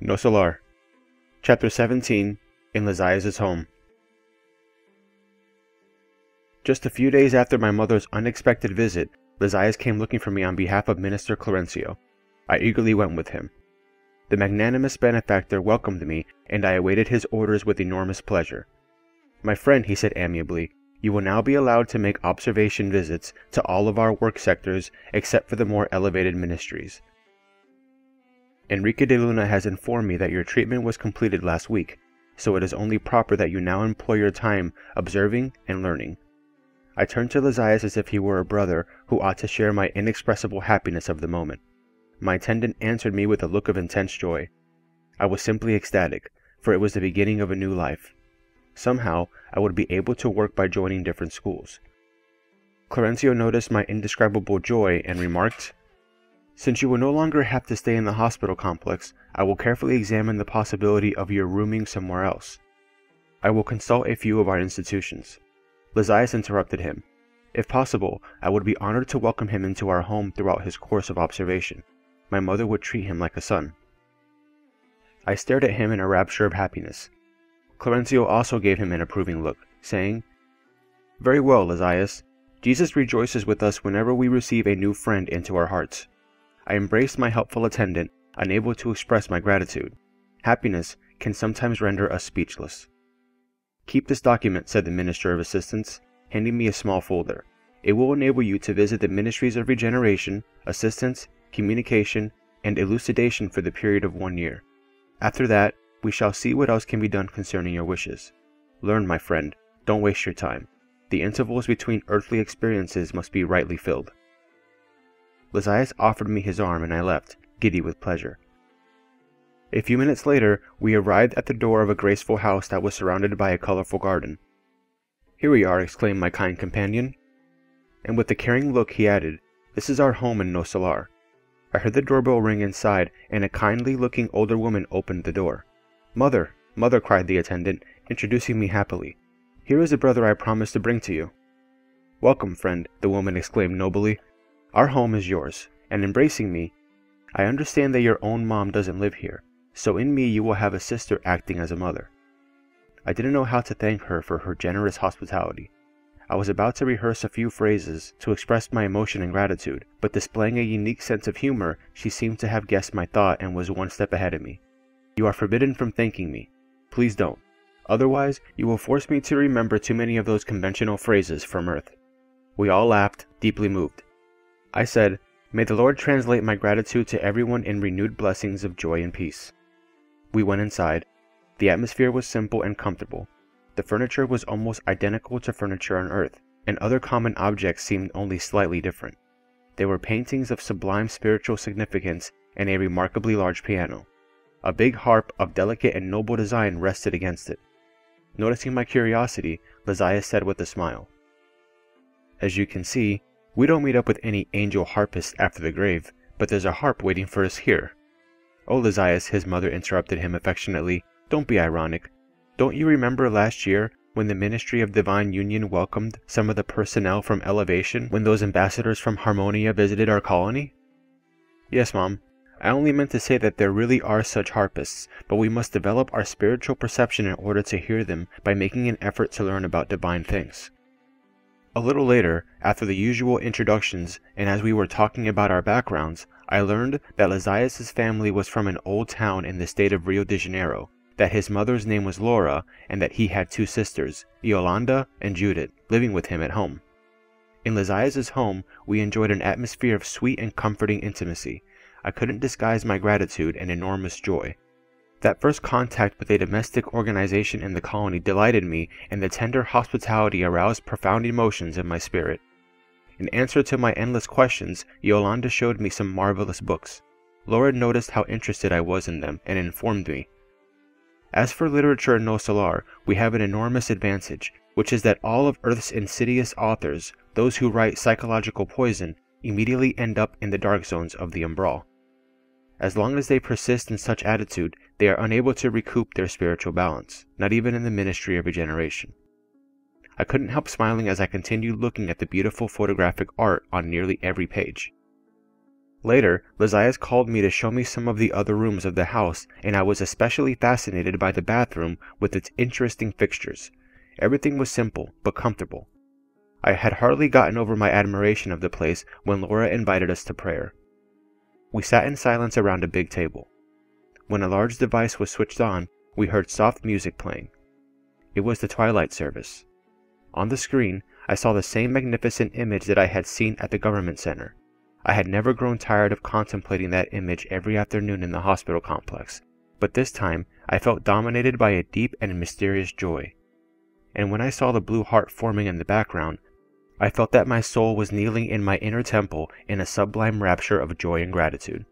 Nosso Lar. Chapter 17, in Lizias' Home. Just a few days after my mother's unexpected visit, Lizias came looking for me on behalf of Minister Clarencio. I eagerly went with him. The magnanimous benefactor welcomed me, and I awaited his orders with enormous pleasure. "My friend," he said amiably, "you will now be allowed to make observation visits to all of our work sectors except for the more elevated ministries. Enrique de Luna has informed me that your treatment was completed last week, so it is only proper that you now employ your time observing and learning." I turned to Lizias as if he were a brother who ought to share my inexpressible happiness of the moment. My attendant answered me with a look of intense joy. I was simply ecstatic, for it was the beginning of a new life. Somehow, I would be able to work by joining different schools. Clarencio noticed my indescribable joy and remarked, "Since you will no longer have to stay in the hospital complex, I will carefully examine the possibility of your rooming somewhere else. I will consult a few of our institutions." Lizias interrupted him. "If possible, I would be honored to welcome him into our home throughout his course of observation. My mother would treat him like a son." I stared at him in a rapture of happiness. Clarencio also gave him an approving look, saying, "Very well, Lizias. Jesus rejoices with us whenever we receive a new friend into our hearts." I embraced my helpful attendant, unable to express my gratitude. Happiness can sometimes render us speechless. "Keep this document," said the Minister of Assistance, handing me a small folder. "It will enable you to visit the Ministries of Regeneration, Assistance, Communication, and Elucidation for the period of 1 year. After that, we shall see what else can be done concerning your wishes. Learn, my friend. Don't waste your time. The intervals between earthly experiences must be rightly filled." Lizias offered me his arm and I left, giddy with pleasure. A few minutes later, we arrived at the door of a graceful house that was surrounded by a colorful garden. "Here we are," exclaimed my kind companion. And with a caring look he added, "This is our home in Nosso Lar." I heard the doorbell ring inside, and a kindly-looking older woman opened the door. "Mother, mother," cried the attendant, introducing me happily. "Here is the brother I promised to bring to you." "Welcome, friend," the woman exclaimed nobly. "Our home is yours," and embracing me, "I understand that your own mom doesn't live here, so in me you will have a sister acting as a mother." I didn't know how to thank her for her generous hospitality. I was about to rehearse a few phrases to express my emotion and gratitude, but displaying a unique sense of humor, she seemed to have guessed my thought and was one step ahead of me. "You are forbidden from thanking me. Please don't. Otherwise, you will force me to remember too many of those conventional phrases from Earth." We all laughed, deeply moved. I said, "May the Lord translate my gratitude to everyone in renewed blessings of joy and peace." We went inside. The atmosphere was simple and comfortable. The furniture was almost identical to furniture on Earth, and other common objects seemed only slightly different. There were paintings of sublime spiritual significance and a remarkably large piano. A big harp of delicate and noble design rested against it. Noticing my curiosity, Lizias said with a smile, "As you can see, we don't meet up with any angel harpists after the grave, but there's a harp waiting for us here." "Oh, Lizias," his mother interrupted him affectionately, "don't be ironic. Don't you remember last year when the Ministry of Divine Union welcomed some of the personnel from Elevation when those ambassadors from Harmonia visited our colony?" "Yes, Mom. I only meant to say that there really are such harpists, but we must develop our spiritual perception in order to hear them by making an effort to learn about divine things." A little later, after the usual introductions, and as we were talking about our backgrounds, I learned that Lizias' family was from an old town in the state of Rio de Janeiro, that his mother's name was Laura, and that he had 2 sisters, Yolanda and Judith, living with him at home. In Lizias' home, we enjoyed an atmosphere of sweet and comforting intimacy. I couldn't disguise my gratitude and enormous joy. That first contact with a domestic organization in the colony delighted me, and the tender hospitality aroused profound emotions in my spirit. In answer to my endless questions, Yolanda showed me some marvelous books. Laura noticed how interested I was in them, and informed me. As for literature in Nosso Lar, we have an enormous advantage, which is that all of Earth's insidious authors, those who write psychological poison, immediately end up in the dark zones of the umbral. As long as they persist in such attitude, they are unable to recoup their spiritual balance, not even in the Ministry of Regeneration. I couldn't help smiling as I continued looking at the beautiful photographic art on nearly every page. Later, Lysias called me to show me some of the other rooms of the house, and I was especially fascinated by the bathroom with its interesting fixtures. Everything was simple, but comfortable. I had hardly gotten over my admiration of the place when Laura invited us to prayer. We sat in silence around a big table. When a large device was switched on, we heard soft music playing. It was the twilight service. On the screen, I saw the same magnificent image that I had seen at the government center. I had never grown tired of contemplating that image every afternoon in the hospital complex, but this time I felt dominated by a deep and mysterious joy. And when I saw the blue heart forming in the background, I felt that my soul was kneeling in my inner temple in a sublime rapture of joy and gratitude.